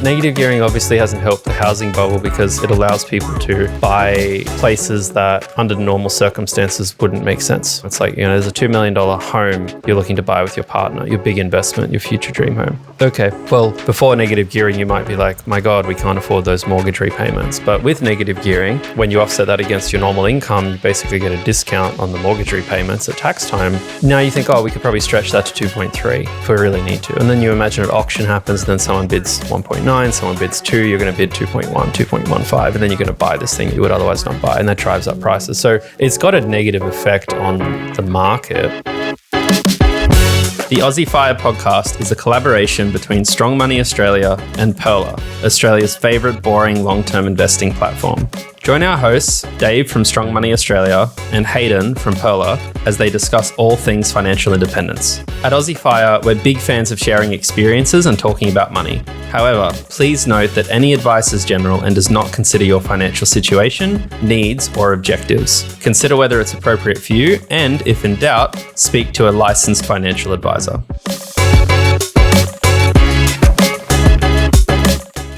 Negative gearing obviously hasn't helped the housing bubble because it allows people to buy places that under normal circumstances wouldn't make sense. It's like, there's a $2 million home you're looking to buy with your partner, your big investment, your future dream home. Okay, well, before negative gearing, you might be like, my God, we can't afford those mortgage repayments. But with negative gearing, when you offset that against your normal income, you basically get a discount on the mortgage repayments at tax time. Now you think, we could probably stretch that to 2.3 if we really need to. And then you imagine an auction happens, then someone bids 1.9, someone bids 2, you're going to bid 2.1, 2.15, and then you're going to buy this thing you would otherwise not buy, and that drives up prices. So it's got a negative effect on the market. The Aussie Fire podcast is a collaboration between Strong Money Australia and Pearler, Australia's favourite boring long-term investing platform. Join our hosts, Dave from Strong Money Australia and Hayden from Pearler, as they discuss all things financial independence. At Aussie Fire, we're big fans of sharing experiences and talking about money. However, please note that any advice is general and does not consider your financial situation, needs, or objectives. Consider whether it's appropriate for you, and if in doubt, speak to a licensed financial advisor.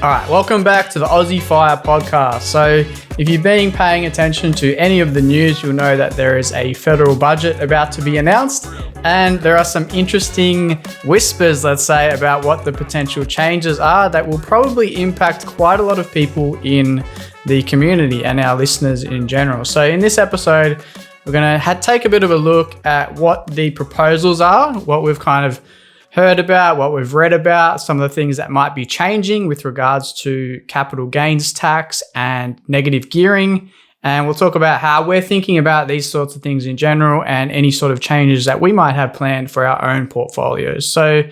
All right, welcome back to the Aussie Fire podcast. So if you've been paying attention to any of the news, you'll know that there is a federal budget about to be announced, and there are some interesting whispers, let's say, about what the potential changes are that will probably impact quite a lot of people in the community and our listeners in general. So in this episode, we're going to take a bit of a look at what the proposals are, what we've kind of heard about, what we've read about, some of the things that might be changing with regards to capital gains tax and negative gearing. And we'll talk about how we're thinking about these sorts of things in general and any sort of changes that we might have planned for our own portfolios. So,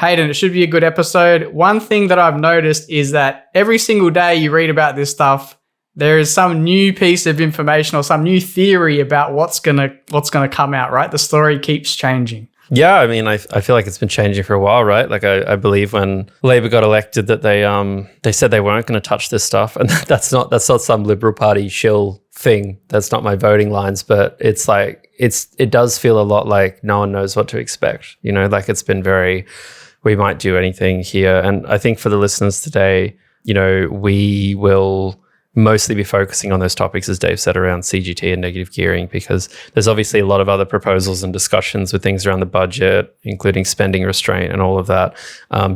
Hayden, it should be a good episode. One thing that I've noticed is that every single day you read about this stuff, there is some new piece of information or some new theory about what's gonna come out, right? The story keeps changing. Yeah, I mean, I feel like it's been changing for a while, right? Like I believe when Labor got elected that they said they weren't going to touch this stuff, and that's not some Liberal Party shill thing. That's not my voting lines, but it's like it does feel a lot like no one knows what to expect. Like it's been very, we might do anything here, and I think for the listeners today, we will mostly be focusing on those topics, as Dave said, around CGT and negative gearing, because there's obviously a lot of other proposals and discussions with things around the budget, including spending restraint and all of that.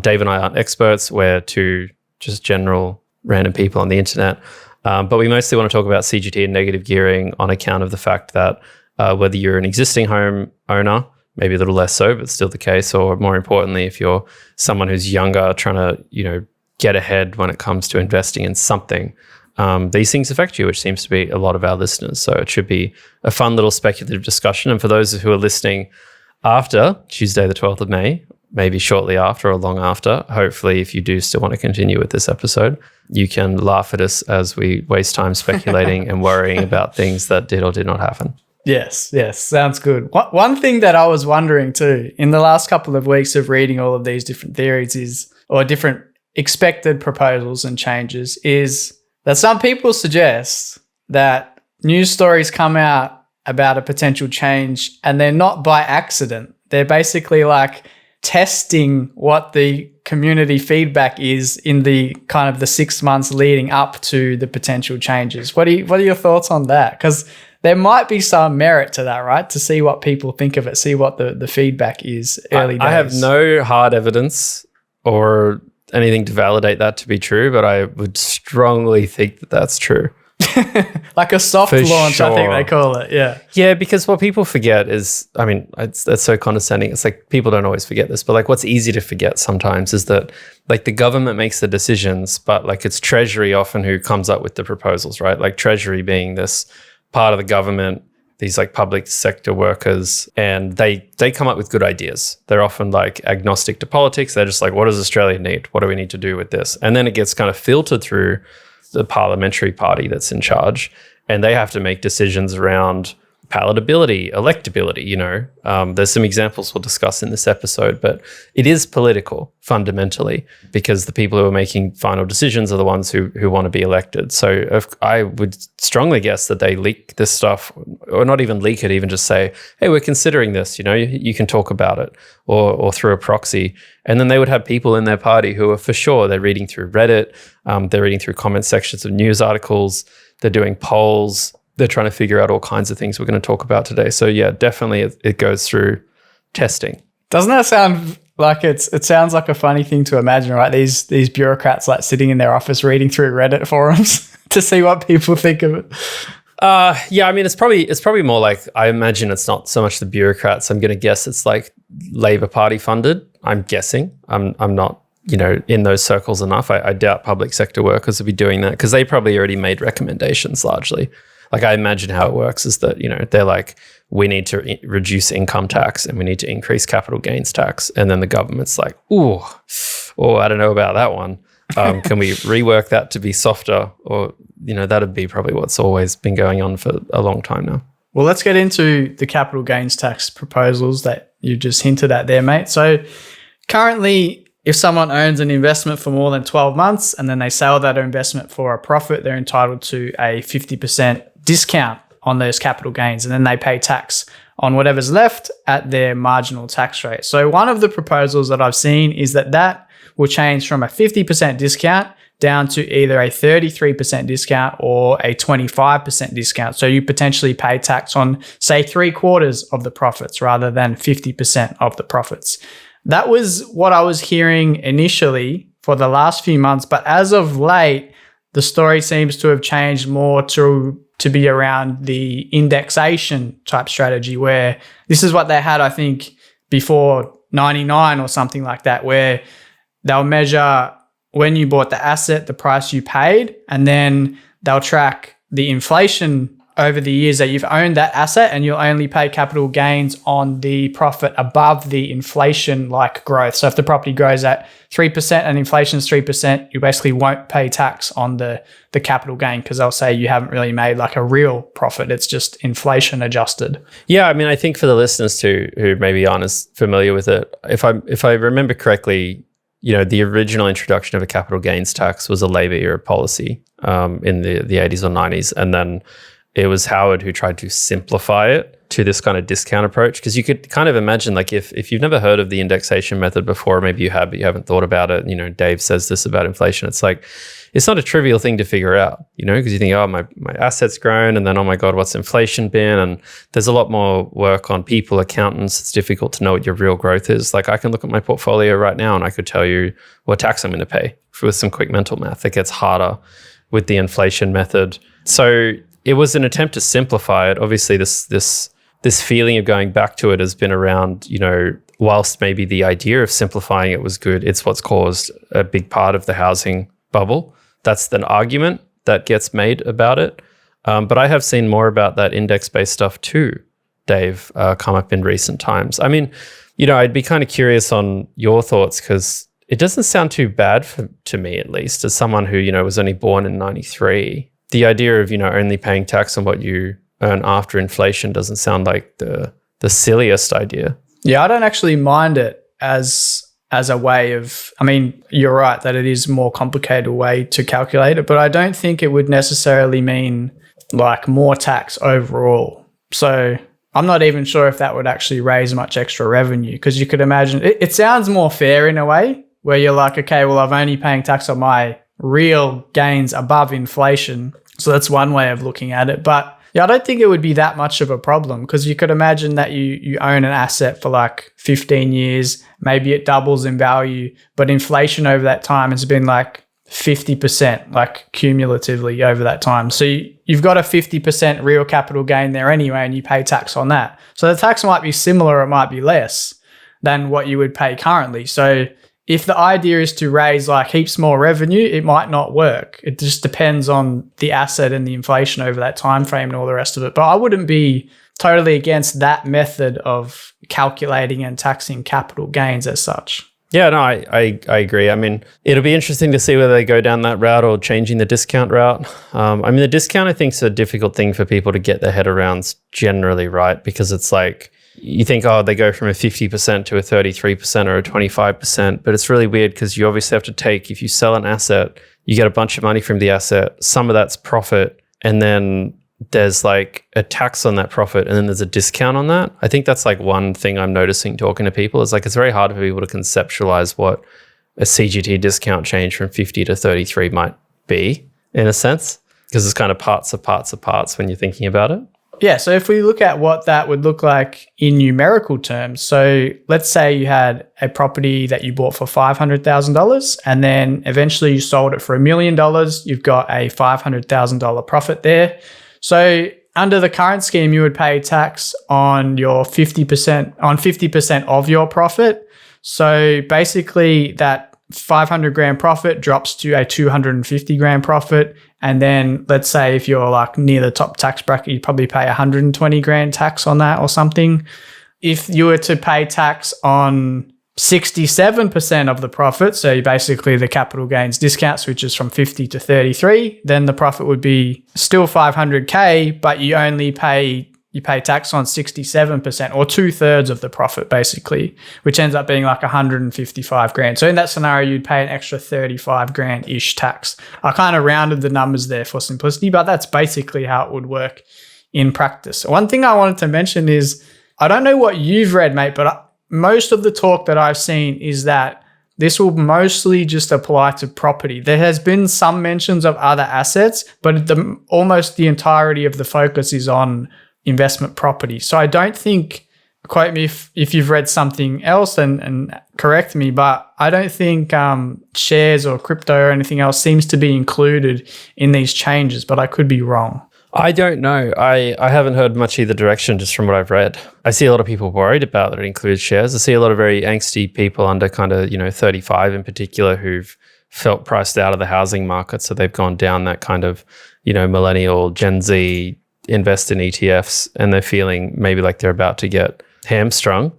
Dave and I aren't experts. We're two just general random people on the internet. But we mostly want to talk about CGT and negative gearing on account of the fact that whether you're an existing home owner, maybe a little less so, but still the case, or more importantly, if you're someone who's younger trying to, get ahead when it comes to investing in something, these things affect you, which seems to be a lot of our listeners. So it should be a fun little speculative discussion. And for those who are listening after Tuesday, the 12th of May, maybe shortly after or long after, hopefully if you do still want to continue with this episode, you can laugh at us as we waste time speculating and worrying about things that did or did not happen. Yes, sounds good. One thing that I was wondering too, in the last couple of weeks of reading all of these different theories or different expected proposals and changes, is that some people suggest that news stories come out about a potential change and they're not by accident. They're basically like testing what the community feedback is in the kind of the 6 months leading up to the potential changes. What are your thoughts on that? Because there might be some merit to that, right? To see what people think of it, see what the feedback is early days. I have no hard evidence or anything to validate that to be true, but I would strongly think that that's true. Like a soft launch, sure. I think they call it. Yeah. Yeah, because what people forget is, that's so condescending. It's like people don't always forget this, but like what's easy to forget sometimes is that like the government makes the decisions, but like it's Treasury often who comes up with the proposals, right? Like Treasury being this part of the government, these like public sector workers, and they come up with good ideas. They're often like agnostic to politics. They're just like, what does Australia need? What do we need to do with this? And then it gets kind of filtered through the parliamentary party that's in charge, and they have to make decisions around palatability, electability, there's some examples we'll discuss in this episode, but it is political fundamentally because the people who are making final decisions are the ones who want to be elected. So I would strongly guess that they leak this stuff, or not even leak it, even just say, hey, we're considering this, you can talk about it, or through a proxy. And then they would have people in their party who are for sure, they're reading through Reddit, they're reading through comment sections of news articles, they're doing polls, they're trying to figure out all kinds of things we're going to talk about today. So yeah, definitely it goes through testing. Doesn't that sound like it sounds like a funny thing to imagine, right? These bureaucrats like sitting in their office reading through Reddit forums to see what people think of it. Yeah, I mean, it's probably more like, I imagine it's not so much the bureaucrats. I'm going to guess it's like Labor Party funded. I'm guessing. I'm not, in those circles enough. I doubt public sector workers will be doing that because they probably already made recommendations largely. Like I imagine how it works is that, they're like, we need to reduce income tax and we need to increase capital gains tax. And then the government's like, oh, I don't know about that one. Can we rework that to be softer? Or, that'd be probably what's always been going on for a long time now. Well, let's get into the capital gains tax proposals that you just hinted at there, mate. So currently, if someone owns an investment for more than 12 months and then they sell that investment for a profit, they're entitled to a 50% discount on those capital gains, and then they pay tax on whatever's left at their marginal tax rate. So one of the proposals that I've seen is that will change from a 50% discount down to either a 33% discount or a 25% discount. So you potentially pay tax on, say, 3/4 of the profits rather than 50% of the profits. That was what I was hearing initially for the last few months, but as of late, the story seems to have changed more to be around the indexation type strategy, where this is what they had, I think, before 99 or something like that, where they'll measure when you bought the asset, the price you paid, and then they'll track the inflation over the years that you've owned that asset, and you'll only pay capital gains on the profit above the inflation-like growth. So if the property grows at 3% and inflation is 3%, you basically won't pay tax on the capital gain because they'll say you haven't really made like a real profit. It's just inflation adjusted. Yeah, I mean, I think for the listeners who maybe aren't as familiar with it, if I remember correctly, the original introduction of a capital gains tax was a Labor era policy in the 80s or 90s, and then it was Howard who tried to simplify it to this kind of discount approach, because you could kind of imagine, like, if you've never heard of the indexation method before, maybe you have, but you haven't thought about it. Dave says this about inflation. It's like, it's not a trivial thing to figure out, because you think, oh, my asset's grown, and then, oh my God, what's inflation been? And there's a lot more work on people, accountants. It's difficult to know what your real growth is. Like, I can look at my portfolio right now and I could tell you what tax I'm going to pay with some quick mental math. It gets harder with the inflation method. So it was an attempt to simplify it. Obviously, this feeling of going back to it has been around, whilst maybe the idea of simplifying it was good, it's what's caused a big part of the housing bubble. That's an argument that gets made about it. But I have seen more about that index-based stuff too, Dave, come up in recent times. I mean, I'd be kind of curious on your thoughts, because it doesn't sound too bad to me, at least, as someone who, was only born in 93. The idea of, only paying tax on what you earn after inflation doesn't sound like the silliest idea. Yeah, I don't actually mind it as a way of, I mean, you're right that it is a more complicated way to calculate it, but I don't think it would necessarily mean like more tax overall. So I'm not even sure if that would actually raise much extra revenue, because you could imagine, it sounds more fair in a way where you're like, okay, well, I'm only paying tax on my real gains above inflation. So that's one way of looking at it. But yeah, I don't think it would be that much of a problem, because you could imagine that you own an asset for like 15 years, maybe it doubles in value, but inflation over that time has been like 50%, like cumulatively over that time. So you've got a 50% real capital gain there anyway, and you pay tax on that. So the tax might be similar, or it might be less than what you would pay currently. So if the idea is to raise like heaps more revenue, it might not work. It just depends on the asset and the inflation over that time frame and all the rest of it. But I wouldn't be totally against that method of calculating and taxing capital gains as such. Yeah, no, I agree. I mean, it'll be interesting to see whether they go down that route or changing the discount route. I mean, the discount, I think, is a difficult thing for people to get their head around generally, right? Because it's like, you think, oh, they go from a 50% to a 33% or a 25%, but it's really weird because you obviously have to take, if you sell an asset, you get a bunch of money from the asset, some of that's profit, and then there's like a tax on that profit, and then there's a discount on that. I think that's like one thing I'm noticing talking to people is like, it's very hard for people to conceptualize what a CGT discount change from 50 to 33 might be in a sense, because it's kind of parts of parts when you're thinking about it. Yeah, so if we look at what that would look like in numerical terms, so let's say you had a property that you bought for $500,000 and then eventually you sold it for $1 million, you've got a $500,000 profit there. So under the current scheme, you would pay tax on your 50% of your profit. So basically that 500 grand profit drops to a 250 grand profit. And then let's say if you're like near the top tax bracket, you probably pay 120 grand tax on that or something. If you were to pay tax on 67% of the profit, so basically the capital gains discount switches from 50 to 33, then the profit would be still 500K, but you pay tax on 67% or 2/3 of the profit basically, which ends up being like 155 grand. So in that scenario, you'd pay an extra 35 grand-ish tax. I kind of rounded the numbers there for simplicity, but that's basically how it would work in practice. One thing I wanted to mention is, I don't know what you've read, mate, but most of the talk that I've seen is that this will mostly just apply to property. There has been some mentions of other assets, but almost the entirety of the focus is on investment property. So I don't think, quote me if you've read something else and correct me, but I don't think shares or crypto or anything else seems to be included in these changes, but I could be wrong. I don't know. I haven't heard much either direction just from what I've read. I see a lot of people worried about that it includes shares. I see a lot of very angsty people under kind of, 35 in particular who've felt priced out of the housing market. So they've gone down that kind of, millennial, Gen Z, invest in ETFs, and they're feeling maybe like they're about to get hamstrung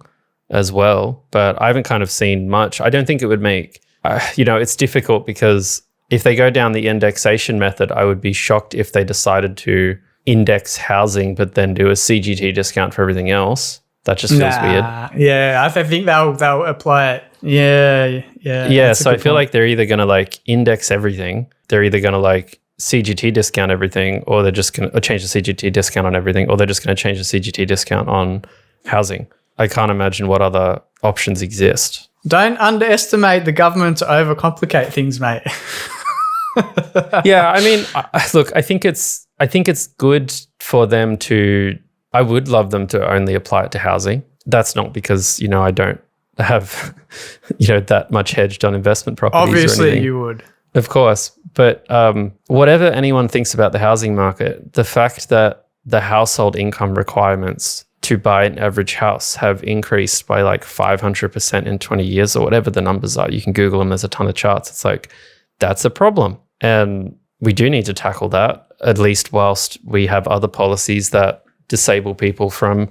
as well. But I haven't kind of seen much. I don't think it would make, it's difficult because if they go down the indexation method, I would be shocked if they decided to index housing, but then do a CGT discount for everything else. That just feels weird. Yeah, I think they'll apply it. Yeah. Yeah, so I feel like they're either going to like index everything, they're either going to like CGT discount everything, or they're just going to change the CGT discount on everything, or they're just going to change the CGT discount on housing. I can't imagine what other options exist. Don't underestimate the government to overcomplicate things, mate. Yeah, I mean, look, I think it's good for them to. I would love them to only apply it to housing. That's not because I don't have that much hedged on investment properties. Obviously, you would, of course. But whatever anyone thinks about the housing market, the fact that the household income requirements to buy an average house have increased by like 500% in 20 years or whatever the numbers are. You can Google them. There's a ton of charts. It's like, that's a problem. And we do need to tackle that, at least whilst we have other policies that disable people from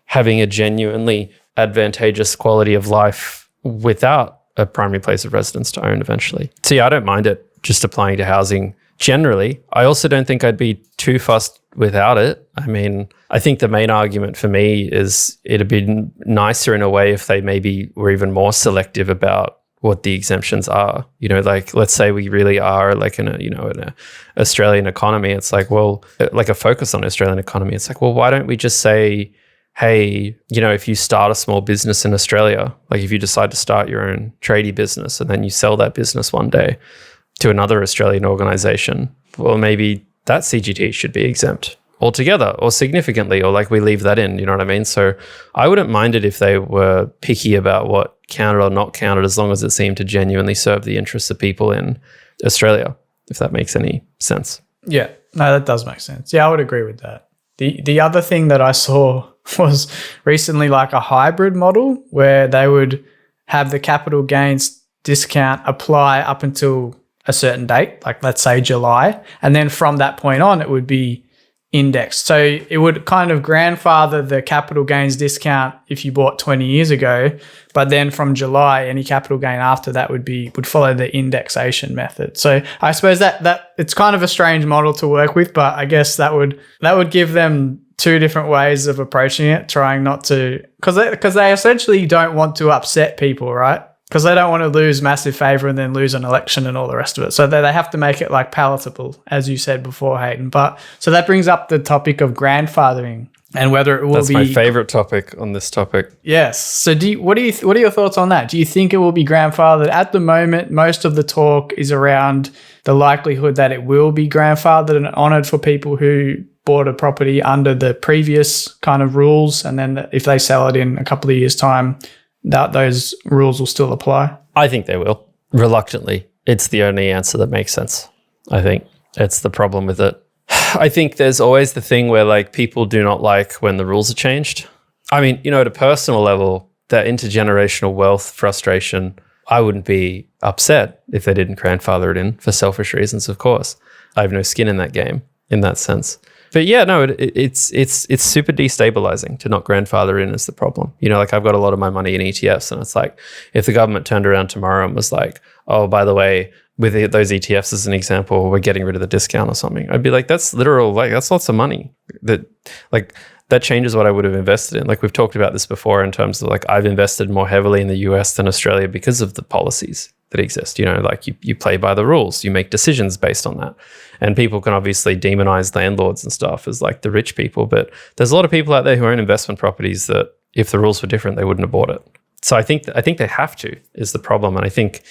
having a genuinely advantageous quality of life without a primary place of residence to own eventually. So yeah, I don't mind it just applying to housing generally. I also don't think I'd be too fussed without it. I mean, I think the main argument for me is it'd be nicer in a way if they maybe were even more selective about what the exemptions are. Like let's say we really are like in a Australian economy. It's like, well, like a focus on Australian economy. It's like, well, why don't we just say, hey, if you start a small business in Australia, like if you decide to start your own tradie business and then you sell that business one day to another Australian organization, well, maybe that CGT should be exempt altogether or significantly, or like we leave that in, you know what I mean? So I wouldn't mind it if they were picky about what counted or not counted, as long as it seemed to genuinely serve the interests of people in Australia, if that makes any sense. Yeah, no, that does make sense. Yeah, I would agree with that. The other thing that I saw was recently like a hybrid model where they would have the capital gains discount apply up until a certain date, like let's say July. And then from that point on, it would be indexed. So it would kind of grandfather the capital gains discount if you bought 20 years ago, but then from July, any capital gain after that would follow the indexation method. So I suppose that it's kind of a strange model to work with, but I guess that would give them two different ways of approaching it, trying not to, because they essentially don't want to upset people, right? Because they don't want to lose massive favor and then lose an election and all the rest of it. So they have to make it like palatable, as you said before, Hayden. But so that brings up the topic of grandfathering and whether it will That's be. my favorite topic on this topic. Yes. So what are your thoughts on that? Do you think it will be grandfathered? At the moment, most of the talk is around the likelihood that it will be grandfathered and honoured for people who bought a property under the previous kind of rules, and then if they sell it in a couple of years' time, that those rules will still apply? I think they will. Reluctantly. It's the only answer that makes sense. I think it's the problem with it. I think there's always the thing where like people do not like when the rules are changed. I mean, at a personal level, that intergenerational wealth frustration, I wouldn't be upset if they didn't grandfather it in for selfish reasons, of course. I have no skin in that game in that sense. But yeah, no, it's super destabilizing to not grandfather in is the problem. Like I've got a lot of my money in ETFs, and it's like if the government turned around tomorrow and was like, oh, by the way, with those ETFs as an example, we're getting rid of the discount or something, I'd be like, that's literal, like that's lots of money. That changes what I would have invested in. Like we've talked about this before in terms of like I've invested more heavily in the US than Australia because of the policies that exist. Like you play by the rules, you make decisions based on that. And people can obviously demonize landlords and stuff as like the rich people, but there's a lot of people out there who own investment properties that if the rules were different, they wouldn't have bought it. So I think they have to is the problem. And I think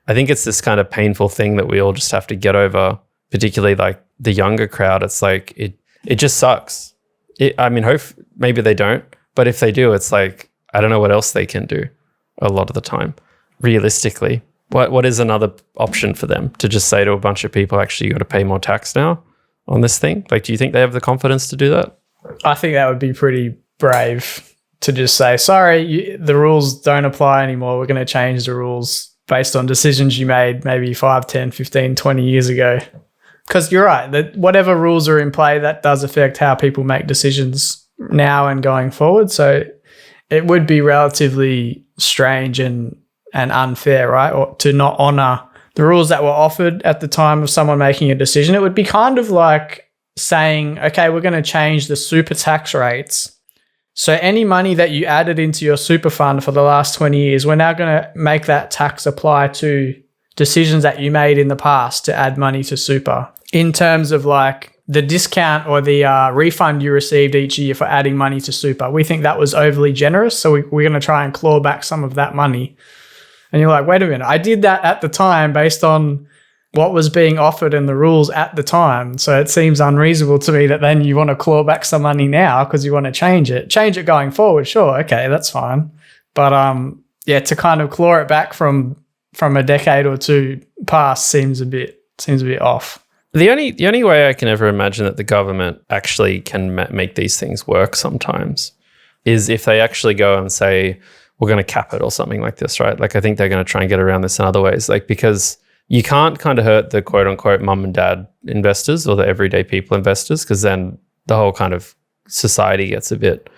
it's this kind of painful thing that we all just have to get over, particularly like the younger crowd. It's like, it just sucks. Maybe they don't, but if they do, it's like, I don't know what else they can do a lot of the time. Realistically, what is another option for them to just say to a bunch of people, actually, you got to pay more tax now on this thing? Like, do you think they have the confidence to do that? I think that would be pretty brave to just say, sorry, the rules don't apply anymore. We're going to change the rules based on decisions you made maybe 5, 10, 15, 20 years ago. Because you're right, that whatever rules are in play, that does affect how people make decisions now and going forward. So it would be relatively strange and unfair, right? Or to not honour the rules that were offered at the time of someone making a decision. It would be kind of like saying, okay, we're going to change the super tax rates. So any money that you added into your super fund for the last 20 years, we're now going to make that tax apply to decisions that you made in the past to add money to super. In terms of like the discount or the refund you received each year for adding money to super, we think that was overly generous. So we're going to try and claw back some of that money. And you're like, wait a minute, I did that at the time based on what was being offered and the rules at the time. So it seems unreasonable to me that then you want to claw back some money now because you want to change it going forward. Sure. Okay. That's fine. But to kind of claw it back from a decade or two past seems a bit off. The only way I can ever imagine that the government actually can make these things work sometimes is if they actually go and say, we're going to cap it or something like this, right? Like I think they're going to try and get around this in other ways, like because you can't kind of hurt the quote unquote mum and dad investors or the everyday people investors, because then the whole kind of society gets a bit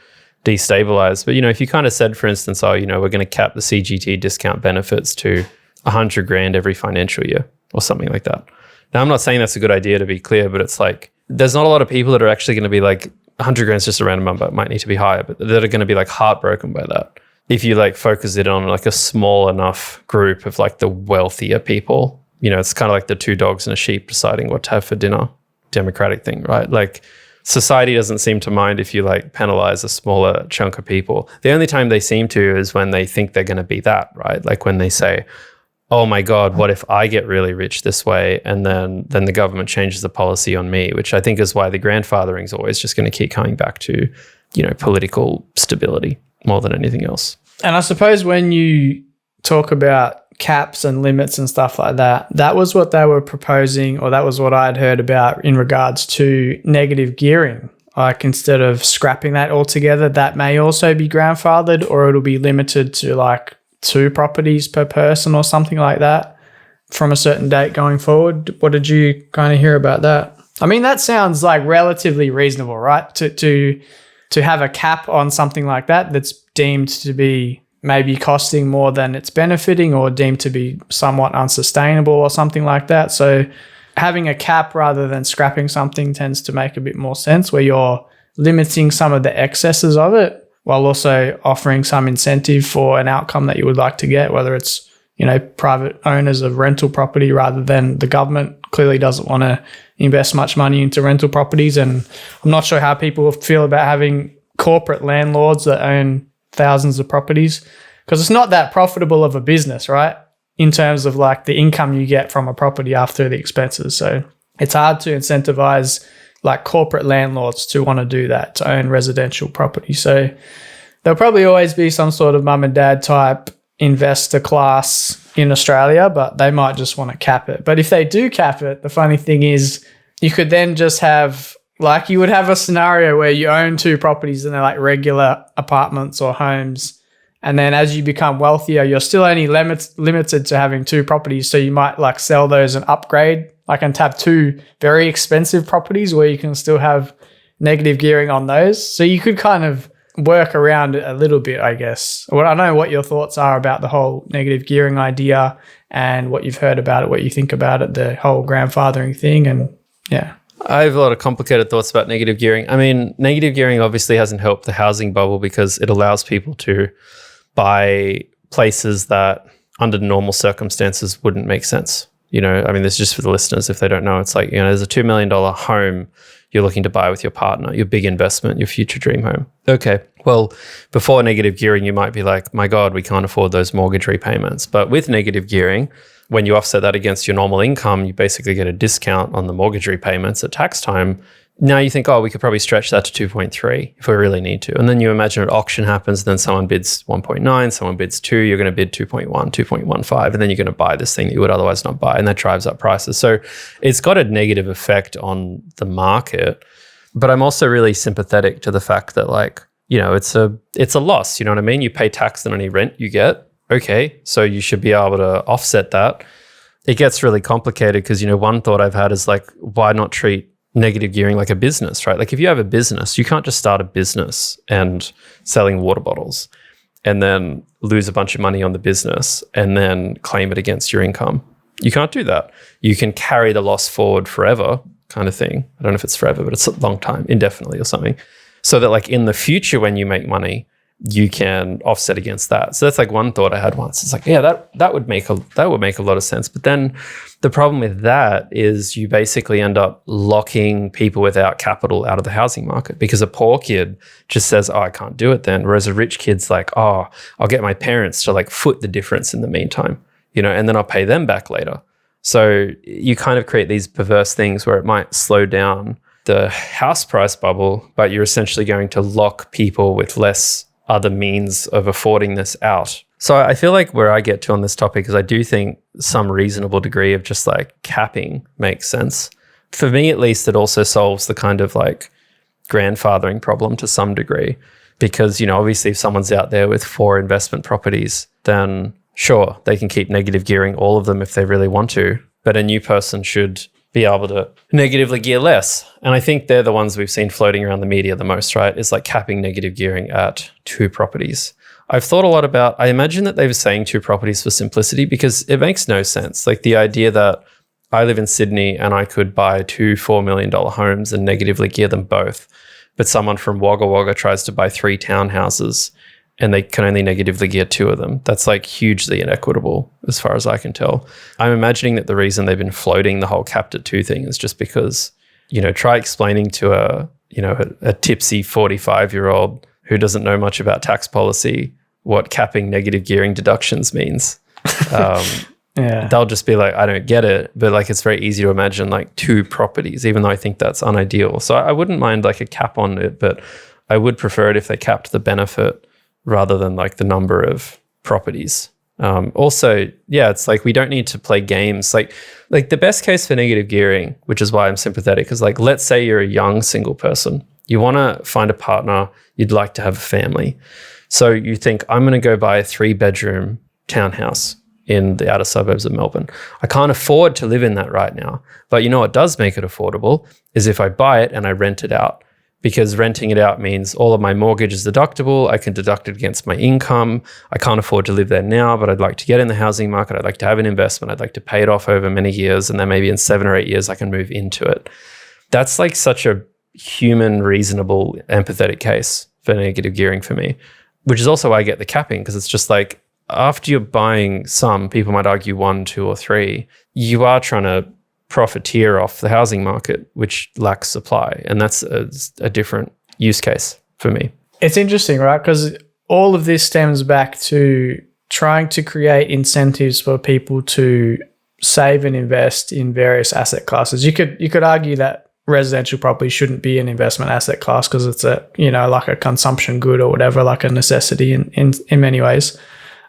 destabilized. But, if you kind of said, for instance, we're going to cap the CGT discount benefits to $100,000 every financial year or something like that. Now, I'm not saying that's a good idea, to be clear, but it's like, there's not a lot of people that are actually going to be like, $100,000 is just a random number, it might need to be higher, but that are going to be like heartbroken by that. If you like focus it on like a small enough group of like the wealthier people, it's kind of like the two dogs and a sheep deciding what to have for dinner, democratic thing, right? Like society doesn't seem to mind if you like penalize a smaller chunk of people. The only time they seem to is when they think they're going to be that, right? Like when they say, oh my God, what if I get really rich this way? And then the government changes the policy on me, which I think is why the grandfathering is always just going to keep coming back to, political stability more than anything else. And I suppose when you talk about caps and limits and stuff like that, that was what they were proposing, or that was what I'd heard about in regards to negative gearing. Like instead of scrapping that altogether, that may also be grandfathered, or it'll be limited to like 2 properties per person or something like that from a certain date going forward. What did you kind of hear about that? I mean, that sounds like relatively reasonable, right? To have a cap on something like that that's deemed to be maybe costing more than it's benefiting, or deemed to be somewhat unsustainable or something like that. So having a cap rather than scrapping something tends to make a bit more sense, where you're limiting some of the excesses of it while also offering some incentive for an outcome that you would like to get, whether it's, private owners of rental property rather than the government clearly doesn't want to invest much money into rental properties. And I'm not sure how people feel about having corporate landlords that own thousands of properties, because it's not that profitable of a business, right? In terms of like the income you get from a property after the expenses. So it's hard to incentivize like corporate landlords to want to do that, to own residential property. So there'll probably always be some sort of mum and dad type investor class in Australia, but they might just want to cap it. But if they do cap it, the funny thing is you could then just have, like, you would have a scenario where you own two properties and they're like regular apartments or homes. And then as you become wealthier, you're still only limited to having two properties. So you might like sell those and upgrade, like, and have two very expensive properties where you can still have negative gearing on those. So you could kind of work around it a little bit, I guess. Well, I don't know what your thoughts are about the whole negative gearing idea and what you've heard about it, what you think about it, the whole grandfathering thing. And yeah. I have a lot of complicated thoughts about negative gearing. I mean, negative gearing obviously hasn't helped the housing bubble because it allows people to buy places that under normal circumstances wouldn't make sense. I mean, this is just for the listeners if they don't know. It's like, there's a $2 million home you're looking to buy with your partner, your big investment, your future dream home. Okay, well, before negative gearing, you might be like, my God, we can't afford those mortgage repayments. But with negative gearing, when you offset that against your normal income, you basically get a discount on the mortgage repayments at tax time. Now you think, we could probably stretch that to 2.3 if we really need to. And then you imagine an auction happens, then someone bids 1.9, someone bids 2, you're going to bid 2.1, 2.15, and then you're going to buy this thing that you would otherwise not buy, and that drives up prices. So it's got a negative effect on the market. But I'm also really sympathetic to the fact that, like, it's a loss, you know what I mean? You pay tax on any rent you get. Okay, so you should be able to offset that. It gets really complicated because, one thought I've had is like, why not treat negative gearing like a business, right? Like if you have a business, you can't just start a business and selling water bottles and then lose a bunch of money on the business and then claim it against your income. You can't do that. You can carry the loss forward forever kind of thing. I don't know if it's forever, but it's a long time, indefinitely or something. So that like in the future when you make money, you can offset against that. So that's like one thought I had once. It's like, yeah, that would make a lot of sense. But then the problem with that is you basically end up locking people without capital out of the housing market because a poor kid just says, I can't do it then. Whereas a rich kid's like, I'll get my parents to like foot the difference in the meantime, and then I'll pay them back later. So you kind of create these perverse things where it might slow down the house price bubble, but you're essentially going to lock people with less other means of affording this out. So I feel like where I get to on this topic is I do think some reasonable degree of just like capping makes sense. For me, at least, it also solves the kind of like grandfathering problem to some degree because, obviously if someone's out there with 4 investment properties, then sure, they can keep negative gearing all of them if they really want to, but a new person should be able to negatively gear less. And I think they're the ones we've seen floating around the media the most, right? Is like capping negative gearing at 2 properties. I've thought a lot about, I imagine that they were saying 2 properties for simplicity because it makes no sense. Like the idea that I live in Sydney and I could buy 2 $4 million homes and negatively gear them both, but someone from Wagga Wagga tries to buy 3 townhouses and they can only negatively gear 2 of them. That's like hugely inequitable as far as I can tell. I'm imagining that the reason they've been floating the whole capped at 2 thing is just because, try explaining to a tipsy 45-year-old who doesn't know much about tax policy what capping negative gearing deductions means. Yeah. They'll just be like, I don't get it. But like, it's very easy to imagine like 2 properties, even though I think that's unideal. So I wouldn't mind like a cap on it, but I would prefer it if they capped the benefit rather than like the number of properties. Also, yeah, it's like we don't need to play games. Like the best case for negative gearing, which is why I'm sympathetic, is like, let's say you're a young single person. You want to find a partner. You'd like to have a family. So you think, I'm going to go buy a 3-bedroom townhouse, in the outer suburbs of Melbourne. I can't afford to live in that right now. But you know what does make it affordable is if I buy it and I rent it out. Because renting it out means all of my mortgage is deductible. I can deduct it against my income. I can't afford to live there now, but I'd like to get in the housing market. I'd like to have an investment. I'd like to pay it off over many years. And then maybe in 7 or 8 years, I can move into it. That's like such a human, reasonable, empathetic case for negative gearing for me, which is also why I get the capping, because it's just like after you're buying some, people might argue 1, 2, or 3, you are trying to profiteer off the housing market, which lacks supply. And that's a different use case for me. It's interesting, right? Because all of this stems back to trying to create incentives for people to save and invest in various asset classes. You could argue that residential property shouldn't be an investment asset class because it's like a consumption good or whatever, like a necessity in many ways.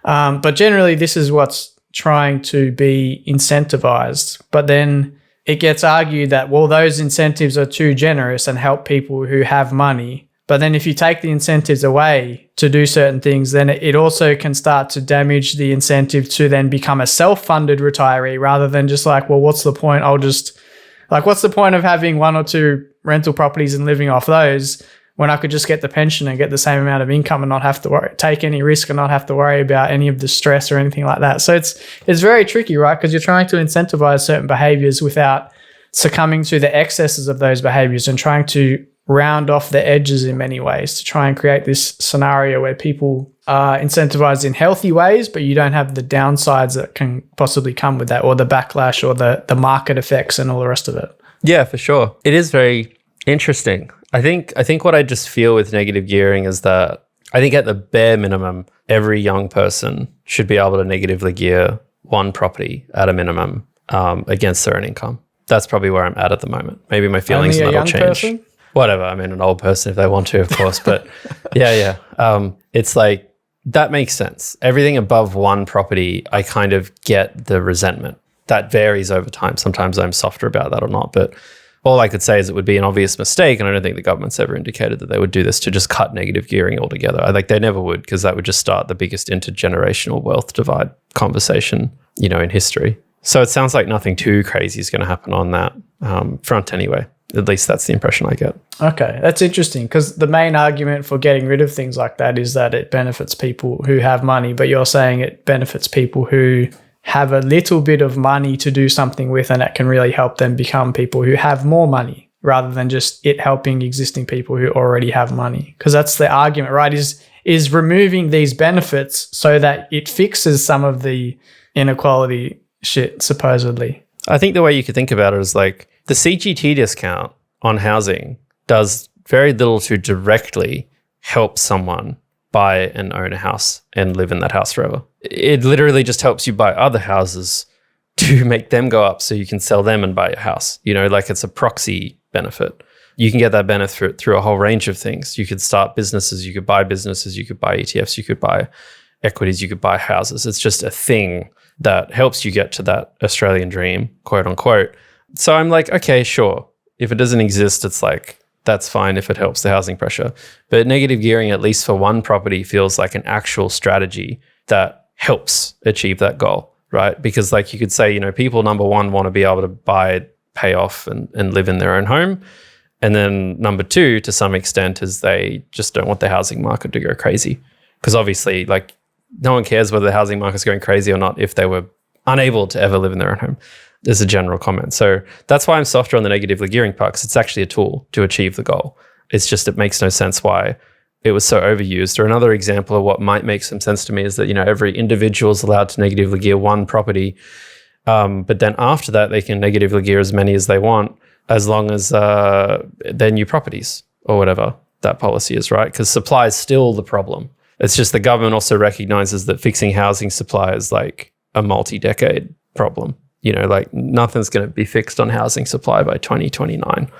But generally, this is what's trying to be incentivized. But then it gets argued that, well, those incentives are too generous and help people who have money. But then if you take the incentives away to do certain things, then it also can start to damage the incentive to then become a self-funded retiree rather than just like, well, what's the point? What's the point of having 1 or 2 rental properties and living off those when I could just get the pension and get the same amount of income and not have to take any risk and not have to worry about any of the stress or anything like that. So it's very tricky, right? Because you're trying to incentivize certain behaviors without succumbing to the excesses of those behaviors and trying to round off the edges in many ways to try and create this scenario where people are incentivized in healthy ways, but you don't have the downsides that can possibly come with that, or the backlash or the market effects and all the rest of it. Yeah, for sure. It is very interesting. I think what I just feel with negative gearing is that I think at the bare minimum, every young person should be able to negatively gear 1 property at a minimum against their own income. That's probably where I'm at the moment. Maybe my feelings on that will change. Person? Whatever. I mean, an old person if they want to, of course. But yeah. It's like, that makes sense. Everything above 1 property, I kind of get the resentment. That varies over time. Sometimes I'm softer about that or not. But all I could say is it would be an obvious mistake, and I don't think the government's ever indicated that they would do this to just cut negative gearing altogether. They never would, because that would just start the biggest intergenerational wealth divide conversation, in history. So it sounds like nothing too crazy is going to happen on that front anyway. At least that's the impression I get. Okay, that's interesting, because the main argument for getting rid of things like that is that it benefits people who have money, but you're saying it benefits people who have a little bit of money to do something with, and that can really help them become people who have more money rather than just it helping existing people who already have money. Because that's the argument, right? Is removing these benefits so that it fixes some of the inequality shit, supposedly. I think the way you could think about it is like the CGT discount on housing does very little to directly help someone buy and own a house and live in that house forever. It literally just helps you buy other houses to make them go up so you can sell them and buy a house. It's a proxy benefit. You can get that benefit through a whole range of things. You could start businesses, you could buy businesses, you could buy ETFs, you could buy equities, you could buy houses. It's just a thing that helps you get to that Australian dream, quote unquote. So I'm like, okay, sure. If it doesn't exist, it's like, that's fine if it helps the housing pressure. But negative gearing, at least for 1 property, feels like an actual strategy that helps achieve that goal, right? Because like you could say, people, number 1, want to be able to buy, pay off and live in their own home. And then number 2, to some extent, is they just don't want the housing market to go crazy. Because obviously, like, no one cares whether the housing market's going crazy or not if they were unable to ever live in their own home. There's a general comment. So that's why I'm softer on the negatively gearing part, because it's actually a tool to achieve the goal. It's just, it makes no sense why it was so overused. Or another example of what might make some sense to me is that, every individual is allowed to negatively gear 1 property. But then after that, they can negatively gear as many as they want, as long as they're new properties or whatever that policy is, right? Because supply is still the problem. It's just the government also recognizes that fixing housing supply is like a multi-decade problem. Nothing's going to be fixed on housing supply by 2029.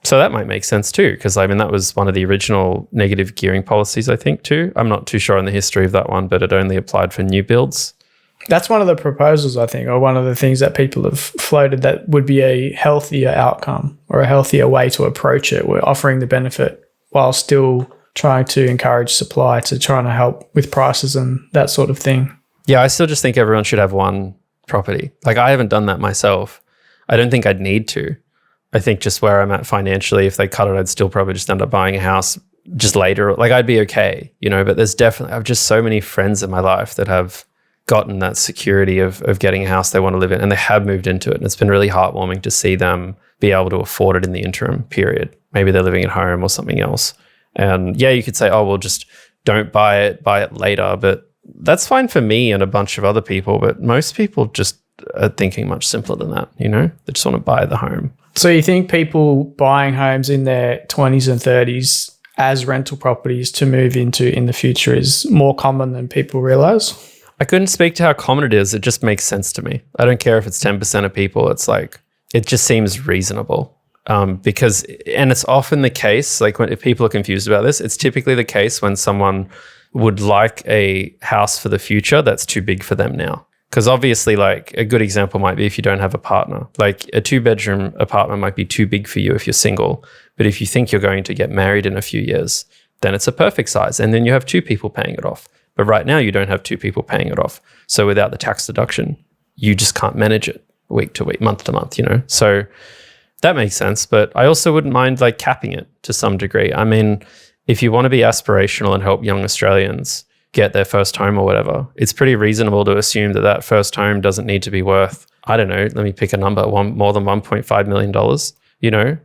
So that might make sense too, because that was one of the original negative gearing policies, I think, too. I'm not too sure on the history of that one, but it only applied for new builds. That's one of the proposals, I think, or one of the things that people have floated that would be a healthier outcome or a healthier way to approach it. We're offering the benefit while still trying to encourage supply to try and help with prices and that sort of thing. Yeah, I still just think everyone should have one property. Like I haven't done that myself. I don't think I'd need to. I think just where I'm at financially, if they cut it, I'd still probably just end up buying a house just later. Like I'd be okay, but there's definitely, I've just so many friends in my life that have gotten that security of getting a house they want to live in, and they have moved into it. And it's been really heartwarming to see them be able to afford it in the interim period. Maybe they're living at home or something else. And yeah, you could say, oh, well, just don't buy it later. But that's fine for me and a bunch of other people. But most people just are thinking much simpler than that, They just want to buy the home. So you think people buying homes in their 20s and 30s as rental properties to move into in the future is more common than people realize? I couldn't speak to how common it is. It just makes sense to me. I don't care if it's 10% of people. It's like, it just seems reasonable. Because it's often the case, like if people are confused about this, it's typically the case when someone would like a house for the future that's too big for them now. Because obviously, like a good example might be if you don't have a partner. Like a 2-bedroom apartment might be too big for you if you're single. But if you think you're going to get married in a few years, then it's a perfect size. And then you have 2 people paying it off. But right now you don't have 2 people paying it off. So without the tax deduction, you just can't manage it week to week, month to month, So that makes sense. But I also wouldn't mind like capping it to some degree. I mean, if you want to be aspirational and help young Australians get their first home or whatever, it's pretty reasonable to assume that first home doesn't need to be worth, I don't know, let me pick a number, more than $1.5 million.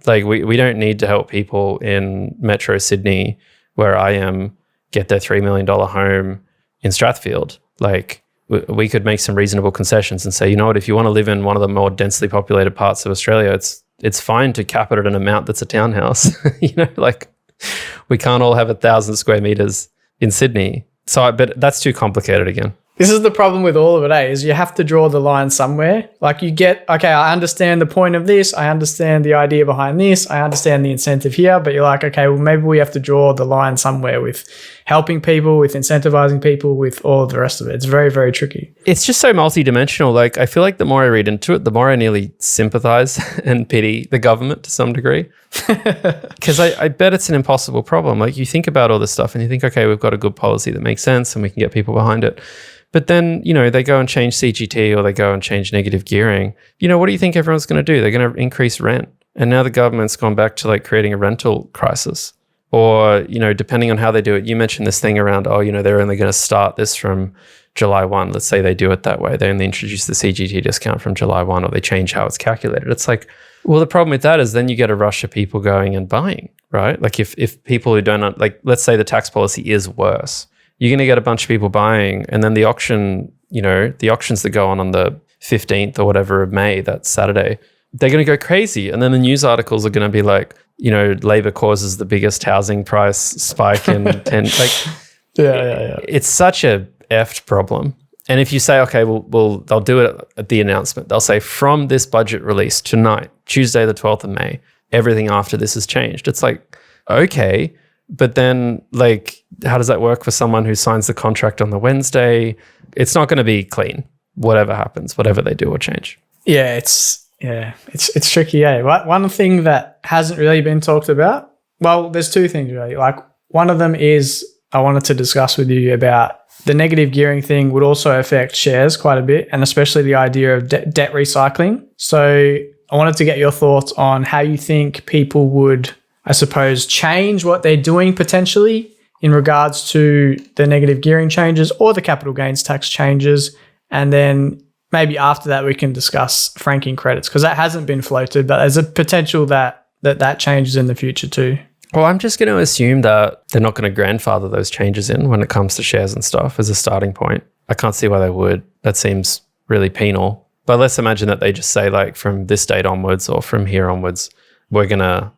Like we don't need to help people in Metro Sydney, where I am, get their $3 million home in Strathfield. Like we could make some reasonable concessions and say, if you want to live in one of the more densely populated parts of Australia, it's fine to cap it at an amount that's a townhouse. Like we can't all have 1,000 square meters in Sydney. But that's too complicated again. This is the problem with all of it, is you have to draw the line somewhere. Like okay, I understand the point of this. I understand the idea behind this. I understand the incentive here. But you're like, okay, well, maybe we have to draw the line somewhere with helping people, with incentivizing people, with all of the rest of it. It's very, very tricky. It's just so multidimensional. Like I feel like the more I read into it, the more I nearly sympathize and pity the government to some degree. Because I bet it's an impossible problem. Like you think about all this stuff and you think, okay, we've got a good policy that makes sense and we can get people behind it. But then, they go and change CGT or they go and change negative gearing. What do you think everyone's going to do? They're going to increase rent. And now the government's gone back to like creating a rental crisis. Or, depending on how they do it, you mentioned this thing around, they're only going to start this from July 1. Let's say they do it that way. They only introduce the CGT discount from July 1 or they change how it's calculated. It's like, well, the problem with that is then you get a rush of people going and buying, right? Like if people who don't, like, let's say the tax policy is worse, you're going to get a bunch of people buying, and then the auction, the auctions that go on the 15th or whatever of May, that Saturday, they're going to go crazy. And then the news articles are going to be like, Labor causes the biggest housing price spike in 10, like, yeah. It's such a effed problem. And if you say, okay, well, they'll do it at the announcement. They'll say from this budget release tonight, Tuesday, the 12th of May, everything after this has changed. It's like, okay, but then like, how does that work for someone who signs the contract on the Wednesday? It's not going to be clean, whatever happens, whatever they do or change. Yeah, it's tricky. One thing that hasn't really been talked about, well, there's 2 things really. Like one of them is I wanted to discuss with you about the negative gearing thing would also affect shares quite a bit, and especially the idea of debt recycling. So I wanted to get your thoughts on how you think people would, I suppose, change what they're doing potentially in regards to the negative gearing changes or the capital gains tax changes. And then maybe after that, we can discuss franking credits, because that hasn't been floated, but there's a potential that changes in the future too. Well, I'm just going to assume that they're not going to grandfather those changes in when it comes to shares and stuff as a starting point. I can't see why they would. That seems really penal. But let's imagine that they just say like from this date onwards or from here onwards, we're going to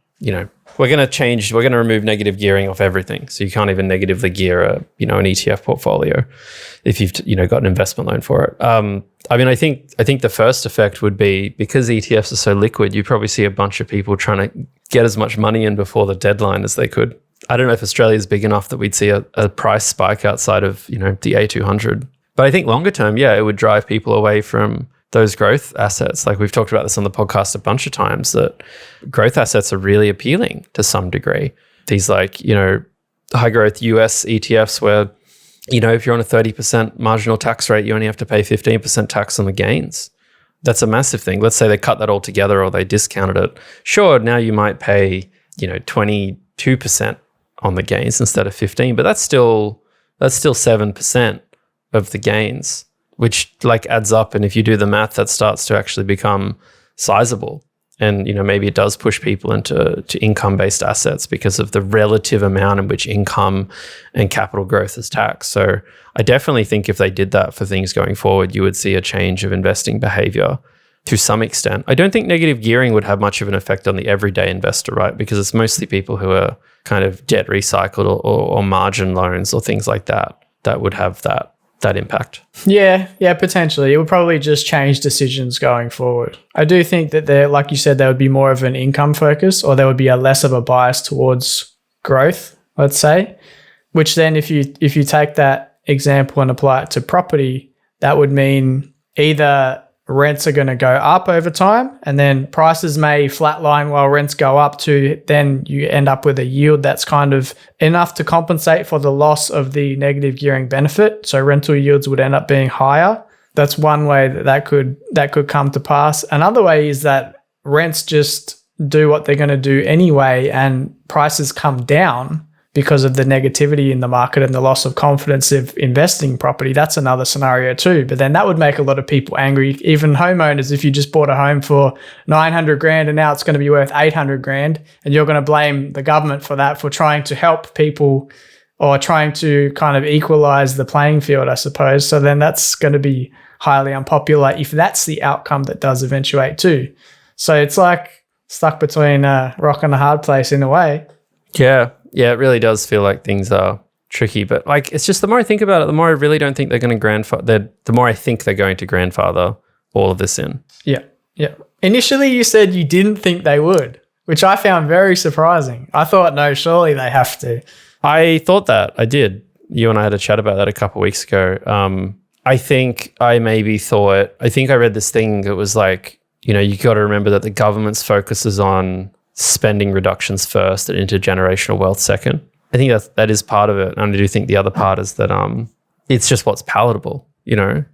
change, we're going to remove negative gearing off everything. So you can't even negatively gear an ETF portfolio if you've, got an investment loan for it. I think the first effect would be, because ETFs are so liquid, you probably see a bunch of people trying to get as much money in before the deadline as they could. I don't know if Australia is big enough that we'd see a price spike outside of, the A200. But I think longer term, it would drive people away from those growth assets. Like we've talked about this on the podcast a bunch of times, that growth assets are really appealing to some degree. These high growth US ETFs where if you're on a 30% marginal tax rate, you only have to pay 15% tax on the gains. That's a massive thing. Let's say they cut that all together or they discounted it. Sure, now you might pay, 22% on the gains instead of 15, but that's still 7% of the gains, which like adds up. And if you do the math, that starts to actually become sizable. And, maybe it does push people into income-based assets because of the relative amount in which income and capital growth is taxed. So I definitely think if they did that for things going forward, you would see a change of investing behavior to some extent. I don't think negative gearing would have much of an effect on the everyday investor, right? Because it's mostly people who are kind of debt recycled or margin loans or things like that would have that impact. Yeah, potentially. It would probably just change decisions going forward. I do think that there, like you said, there would be more of an income focus, or there would be a less of a bias towards growth, let's say, which then if you take that example and apply it to property, that would mean either rents are going to go up over time and then prices may flatline while rents go up to then you end up with a yield that's kind of enough to compensate for the loss of the negative gearing benefit. So rental yields would end up being higher. That's one way that could come to pass. Another way is that rents just do what they're going to do anyway and prices come down because of the negativity in the market and the loss of confidence of investing in property. That's another scenario too. But then that would make a lot of people angry. Even homeowners, if you just bought a home for 900 grand and now it's going to be worth 800 grand and you're going to blame the government for that, for trying to help people or trying to kind of equalize the playing field, I suppose. So then that's going to be highly unpopular if that's the outcome that does eventuate too. So it's like stuck between a rock and a hard place in a way. Yeah, it really does feel like things are tricky. But like, it's just the more I think about it, the more I really don't think they're going to grandfather. The more I think they're going to grandfather all of this in. Yeah. Initially, you said you didn't think they would, which I found very surprising. I thought, no, surely they have to. I thought that. I did. You and I had a chat about that a couple of weeks ago. I think I read this thing that was like, you got to remember that the government's focus is on spending reductions first and intergenerational wealth second. I think that is part of it. And I do think the other part is that it's just what's palatable,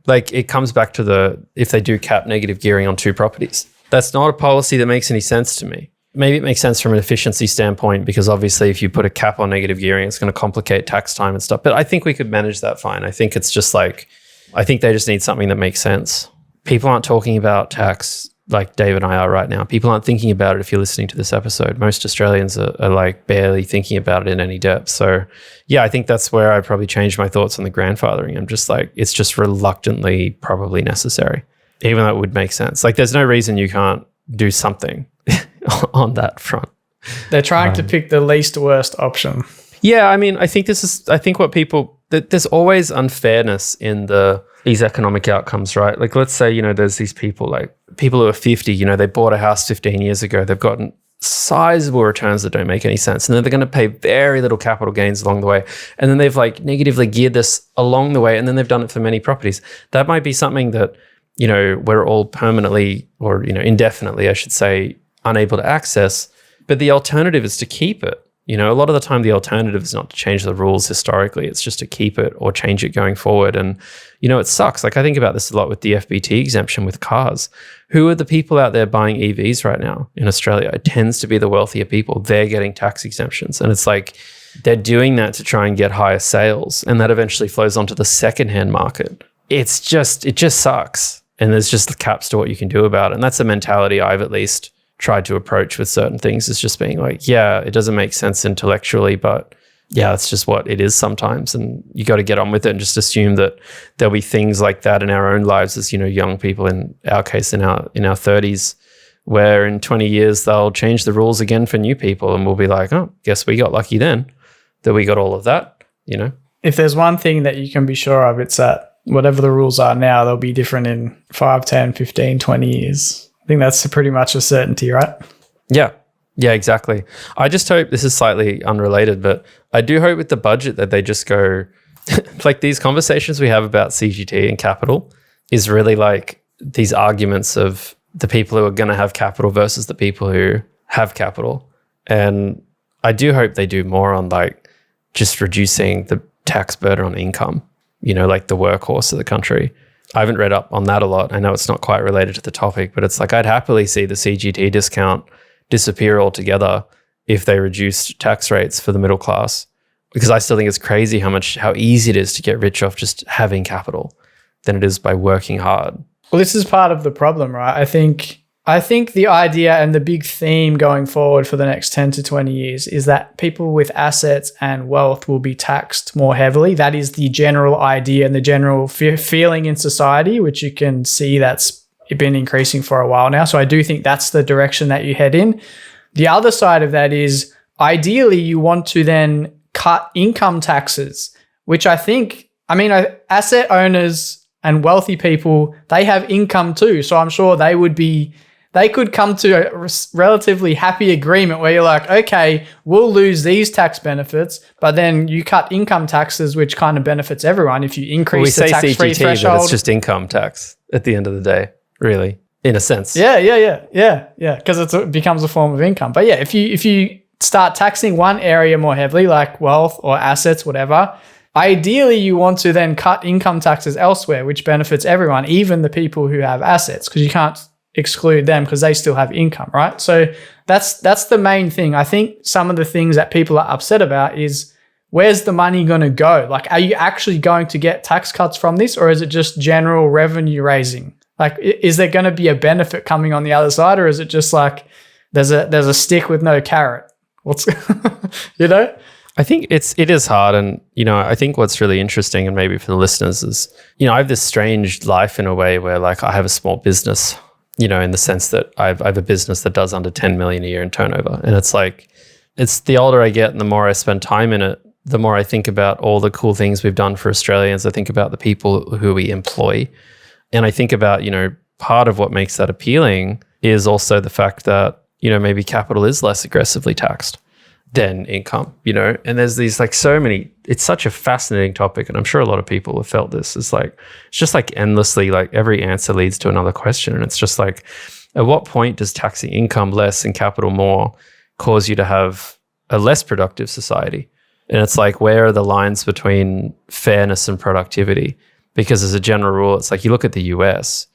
Like it comes back to if they do cap negative gearing on 2 properties. That's not a policy that makes any sense to me. Maybe it makes sense from an efficiency standpoint because obviously if you put a cap on negative gearing, it's going to complicate tax time and stuff. But I think we could manage that fine. I think it's just like, I think they just need something that makes sense. People aren't talking about tax like Dave and I are right now. People aren't thinking about it if you're listening to this episode. Most Australians are like barely thinking about it in any depth. So yeah, I think that's where I probably changed my thoughts on the grandfathering. I'm just like, it's just reluctantly probably necessary, even though it would make sense. Like there's no reason you can't do something on that front. They're trying to pick the least worst option. Yeah, I mean, I think there's always unfairness in these economic outcomes, right? Like let's say, there's these people who are 50, they bought a house 15 years ago. They've gotten sizable returns that don't make any sense. And then they're going to pay very little capital gains along the way. And then they've like negatively geared this along the way. And then they've done it for many properties. That might be something that, we're all permanently or, indefinitely, I should say, unable to access. But the alternative is to keep it. A lot of the time the alternative is not to change the rules historically. It's just to keep it or change it going forward. And, it sucks. Like I think about this a lot with the FBT exemption with cars. Who are the people out there buying EVs right now in Australia? It tends to be the wealthier people. They're getting tax exemptions. And it's like they're doing that to try and get higher sales. And that eventually flows onto the secondhand market. It just sucks. And there's just caps to what you can do about it. And that's a mentality I've at least tried to approach with certain things, is just being like, yeah, it doesn't make sense intellectually, but yeah, it's just what it is sometimes. And you got to get on with it and just assume that there'll be things like that in our own lives as, young people, in our case, in our 30s, where in 20 years, they'll change the rules again for new people. And we'll be like, oh, guess we got lucky then that we got all of that, If there's one thing that you can be sure of, it's that whatever the rules are now, they'll be different in 5, 10, 15, 20 years. I think that's pretty much a certainty, right? Yeah, exactly. I just hope, this is slightly unrelated, but I do hope with the budget that they just go, like these conversations we have about CGT and capital is really like these arguments of the people who are going to have capital versus the people who have capital. And I do hope they do more on like just reducing the tax burden on income, like the workhorse of the country. I haven't read up on that a lot. I know it's not quite related to the topic, but it's like I'd happily see the CGT discount disappear altogether if they reduced tax rates for the middle class, because I still think it's crazy how easy it is to get rich off just having capital than it is by working hard. Well, this is part of the problem, right? I think the idea and the big theme going forward for the next 10 to 20 years is that people with assets and wealth will be taxed more heavily. That is the general idea and the general feeling in society, which you can see that's been increasing for a while now. So I do think that's the direction that you head in. The other side of that is ideally you want to then cut income taxes, which asset owners and wealthy people, they have income too. So I'm sure they could come to a relatively happy agreement where you're like, okay, we'll lose these tax benefits, but then you cut income taxes, which kind of benefits everyone if you increase the tax-free CGT, threshold. but it's just income tax at the end of the day, really, in a sense. Yeah, because it becomes a form of income. But yeah, if you start taxing one area more heavily, like wealth or assets, whatever, ideally you want to then cut income taxes elsewhere, which benefits everyone, even the people who have assets, because you can't exclude them because they still have income, right? So that's the main thing. I think some of the things that people are upset about is, where's the money going to go? Like, are you actually going to get tax cuts from this, or is it just general revenue raising? Like, is there going to be a benefit coming on the other side, or is it just like there's a stick with no carrot? What's I think it is hard, and I think what's really interesting, and maybe for the listeners, is I have this strange life in a way where like I have a small business, in the sense that I have a business that does under 10 million a year in turnover, and it's like, it's the older I get and the more I spend time in it, the more I think about all the cool things we've done for Australians. I think about the people who we employ, and I think about part of what makes that appealing is also the fact that maybe capital is less aggressively taxed than income, and there's these like so many, it's such a fascinating topic, and I'm sure a lot of people have felt this. It's just like endlessly, like every answer leads to another question, and it's just like, at what point does taxing income less and capital more cause you to have a less productive society? And it's like, where are the lines between fairness and productivity? Because as a general rule, it's like, you look at the US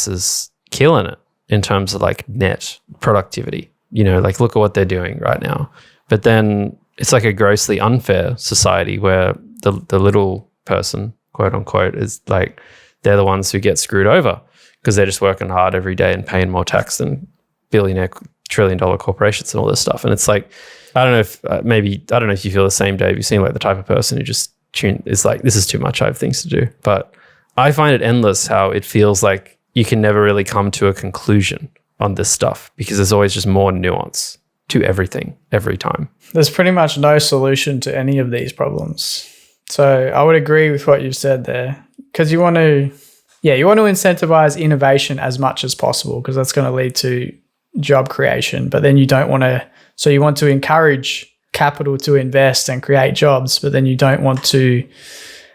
is killing it in terms of like net productivity. Like look at what they're doing right now. But then it's like a grossly unfair society where the little person, quote unquote, is like, they're the ones who get screwed over because they're just working hard every day and paying more tax than billionaire, trillion-dollar corporations and all this stuff. And it's like, I don't know if you feel the same, Dave. You seem like the type of person who just is like, this is too much, I have things to do. But I find it endless how it feels like you can never really come to a conclusion on this stuff because there's always just more nuance to everything every time. There's pretty much no solution to any of these problems. So I would agree with what you've said there, because you want to incentivize innovation as much as possible, because that's going to lead to job creation. But then you want to encourage capital to invest and create jobs, but then you don't want to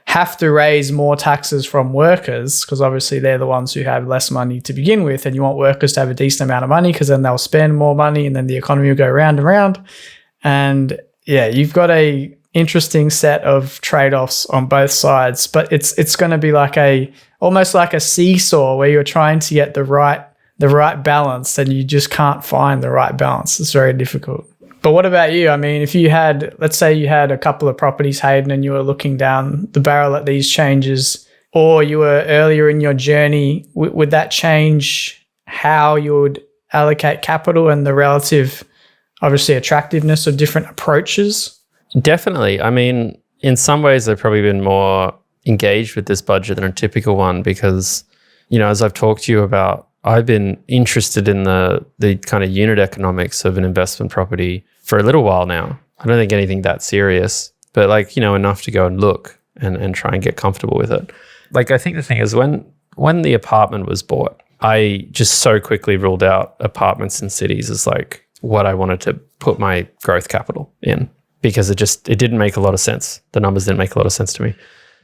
have to raise more taxes from workers, because obviously they're the ones who have less money to begin with, and you want workers to have a decent amount of money because then they'll spend more money and then the economy will go round and round. And yeah, you've got a interesting set of trade-offs on both sides, but it's going to be like almost like a seesaw where you're trying to get the right balance, and you just can't find the right balance. It's very difficult. But what about you? I mean, if let's say you had a couple of properties, Hayden, and you were looking down the barrel at these changes, or you were earlier in your journey, would that change how you would allocate capital and the relative, obviously, attractiveness of different approaches? Definitely. I mean, in some ways, I've probably been more engaged with this budget than a typical one because, as I've talked to you about, I've been interested in the kind of unit economics of an investment property for a little while now. I don't think anything that serious, but enough to go and look and try and get comfortable with it. Like, I think the thing is when the apartment was bought, I just so quickly ruled out apartments in cities as like what I wanted to put my growth capital in, because it didn't make a lot of sense. The numbers didn't make a lot of sense to me.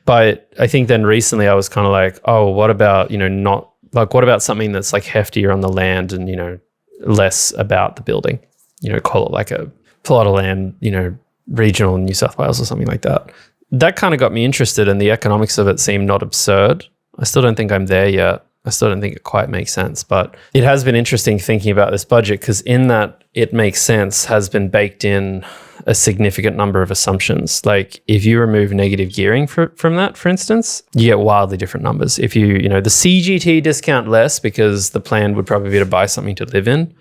But I think then recently I was kind of like, oh, what about, what about something that's like heftier on the land and, less about the building, call it like a plot of land, regional New South Wales or something like that. that kind of got me interested, and the economics of it seemed not absurd. I still don't think I'm there yet. I still don't think it quite makes sense, but it has been interesting thinking about this budget, because in that it makes sense has been baked in a significant number of assumptions. Like if you remove negative gearing from that, for instance, you get wildly different numbers. If you the CGT discount less, because the plan would probably be to buy something to live in.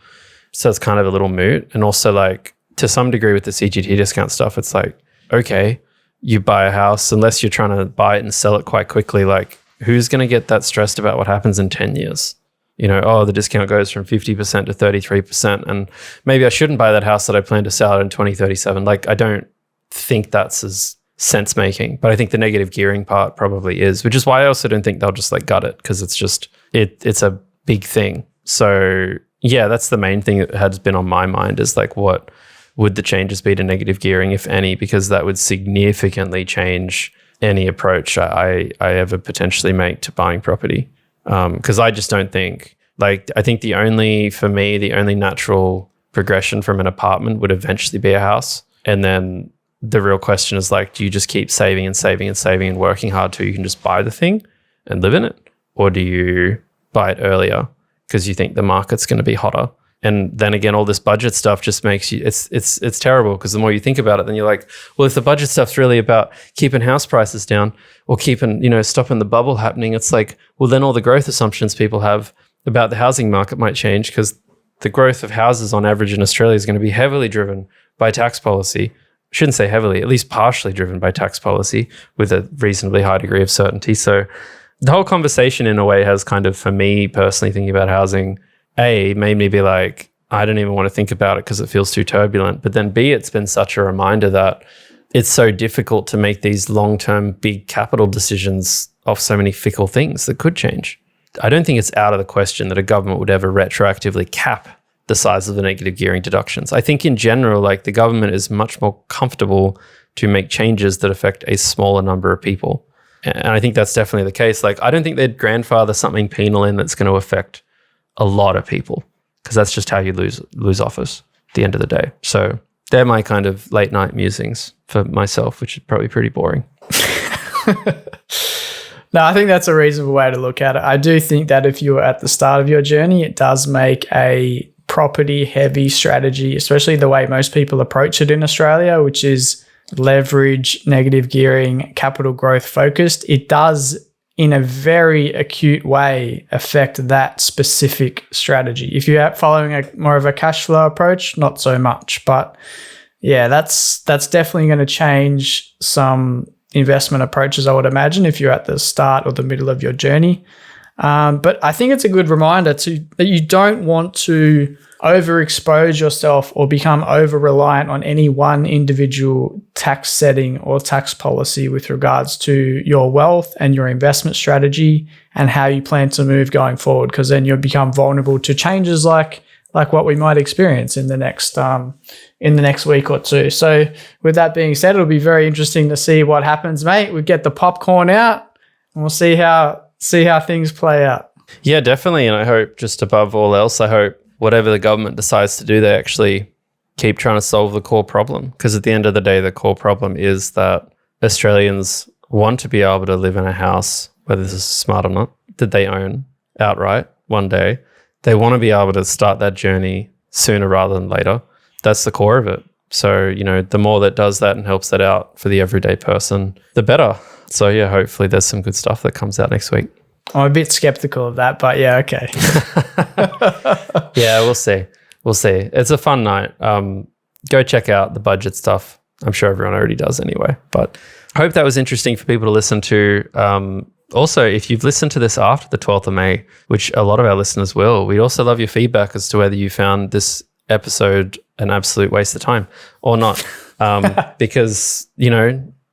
So it's kind of a little moot. And also, like, to some degree with the CGT discount stuff, it's like, okay, you buy a house, unless you're trying to buy it and sell it quite quickly, like, who's going to get that stressed about what happens in 10 years? The discount goes from 50% to 33%. And maybe I shouldn't buy that house that I plan to sell in 2037. Like, I don't think that's as sense making, but I think the negative gearing part probably is, which is why I also don't think they'll just like gut it, because it's just, it's a big thing. So yeah, that's the main thing that has been on my mind, is like, what would the changes be to negative gearing, if any, because that would significantly change any approach I ever potentially make to buying property. Because I just don't think, like, I think the only natural progression from an apartment would eventually be a house. And then the real question is, like, do you just keep saving and saving and saving and working hard till you can just buy the thing and live in it? Or do you buy it earlier because you think the market's going to be hotter? And then again, all this budget stuff just makes you, it's terrible, because the more you think about it, then you're like, well, if the budget stuff's really about keeping house prices down or keeping, stopping the bubble happening, it's like, well, then all the growth assumptions people have about the housing market might change, because the growth of houses on average in Australia is going to be heavily driven by tax policy. I shouldn't say heavily, at least partially driven by tax policy with a reasonably high degree of certainty. So the whole conversation in a way has kind of, for me personally, thinking about housing, A, made me be like, I don't even want to think about it because it feels too turbulent. But then B, it's been such a reminder that it's so difficult to make these long-term big capital decisions off so many fickle things that could change. I don't think it's out of the question that a government would ever retroactively cap the size of the negative gearing deductions. I think in general, like, the government is much more comfortable to make changes that affect a smaller number of people. And I think that's definitely the case. Like, I don't think they'd grandfather something penal in that's going to affect a lot of people, because that's just how you lose office at the end of the day. So they're my kind of late night musings for myself, which is probably pretty boring. No, I think that's a reasonable way to look at it. I do think that if you're at the start of your journey, it does make a property heavy strategy, especially the way most people approach it in Australia, which is leverage, negative gearing, capital growth focused. It does, in a very acute way, affect that specific strategy. If you're following a more of a cash flow approach, not so much. But yeah, that's definitely going to change some investment approaches, I would imagine, if you're at the start or the middle of your journey. But I think it's a good reminder that you don't want to overexpose yourself or become over-reliant on any one individual tax setting or tax policy with regards to your wealth and your investment strategy and how you plan to move going forward, because then you'll become vulnerable to changes like what we might experience in the next week or two. So with that being said, it'll be very interesting to see what happens, mate. We get the popcorn out and we'll see how things play out. Yeah, definitely. And I hope, just above all else, I hope whatever the government decides to do, they actually keep trying to solve the core problem. Because at the end of the day, the core problem is that Australians want to be able to live in a house, whether this is smart or not, that they own outright one day. They want to be able to start that journey sooner rather than later. That's the core of it. So, the more that does that and helps that out for the everyday person, the better. So yeah, hopefully there's some good stuff that comes out next week. I'm a bit skeptical of that, but yeah, okay. Yeah, we'll see. It's a fun night. Go check out the budget stuff. I'm sure everyone already does anyway, but I hope that was interesting for people to listen to. Also, if you've listened to this after the 12th of May, which a lot of our listeners will, we'd also love your feedback as to whether you found this episode an absolute waste of time or not. Because,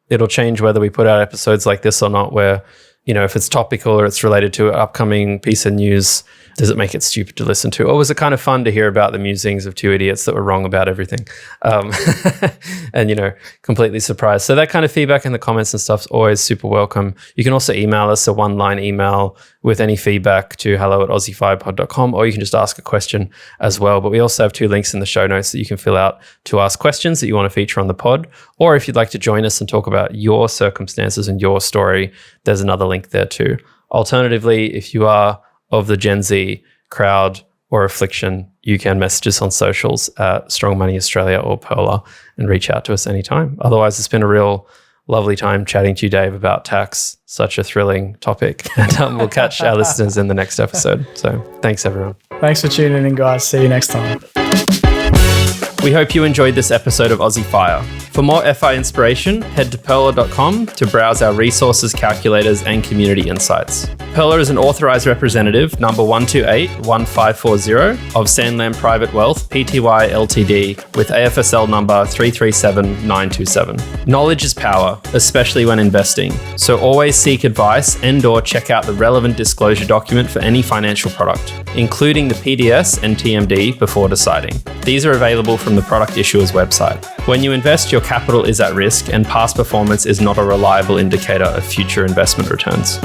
it'll change whether we put out episodes like this or not, where, if it's topical or it's related to an upcoming piece of news, does it make it stupid to listen to? Or was it kind of fun to hear about the musings of two idiots that were wrong about everything? And, completely surprised. So that kind of feedback in the comments and stuff is always super welcome. You can also email us a one-line email with any feedback to hello@aussiefilepod.com, or you can just ask a question as well. But we also have 2 links in the show notes that you can fill out to ask questions that you want to feature on the pod. Or if you'd like to join us and talk about your circumstances and your story, there's another link there too. Alternatively, if you are of the Gen Z crowd or affliction, you can message us on socials at Strong Money Australia or Perla and reach out to us anytime. Otherwise, it's been a real lovely time chatting to you, Dave, about tax. Such a thrilling topic. And we'll catch our listeners in the next episode. So thanks, everyone. Thanks for tuning in, guys. See you next time. We hope you enjoyed this episode of Aussie Fire. For more FI inspiration, head to perla.com to browse our resources, calculators, and community insights. Perla is an authorized representative, number 1281540 of Sandland Private Wealth, Pty Ltd, with AFSL number 337927. Knowledge is power, especially when investing. So always seek advice and/or check out the relevant disclosure document for any financial product, including the PDS and TMD before deciding. These are available from the product issuer's website. When you invest, your capital is at risk, and past performance is not a reliable indicator of future investment returns.